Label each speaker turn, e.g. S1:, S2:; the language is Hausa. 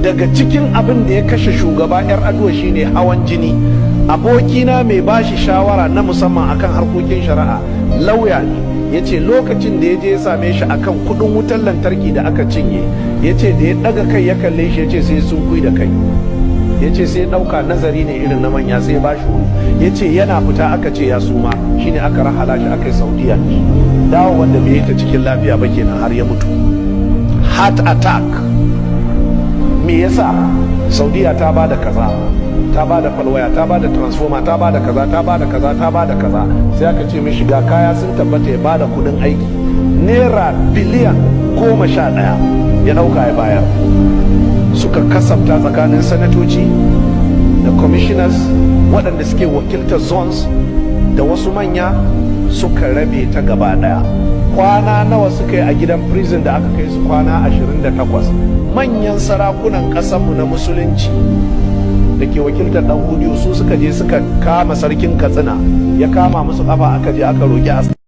S1: daga cikin abin da ya kashe shugaba yar aduwa shine hawan jini. Abokina mai bashi shawara na musamman akan harkokin shari'a lauya ne, ya ce lokacin da ya je ya same shi akan kudin wutar lantarki da aka cinye, ya ce da ya daga kai ya kalle shi ya ce sai sun kui da kai, ya ce sai ɗauka nazari ne irin na manya sai ba shi wuri, ya ce yana fita aka ce ya suma, shine aka rahala shi aka yi Saudiya. Dawo wanda bai yi ta cikin lafiya ba kenan har ya mutu, heart attack. Me yasa? Saudiya ta ba da kaza, ta ba da falwaya, ta ba da transformer, ta ba da kaza, ta ba da kaza, ta ba da kaza, sai aka ce mishi ga kaya sun tabbata ya ba da kudin aiki naira biliyan 11 ya dauka ya bayar. Suka kasafta tsakanin sanatoci da commissioners waɗanda suke wakiltar zones da wasu manya, suka rabe ta gaba daya. Kwana nawa suka yi a gidan prison da aka kai su? Kwana 28. Manyan sarakunan ƙasarmu na musulunci da ke wakiltar dan hudiyo su suka je suka kama sarkin Katsina, ya kama musu kafa, aka je aka roƙi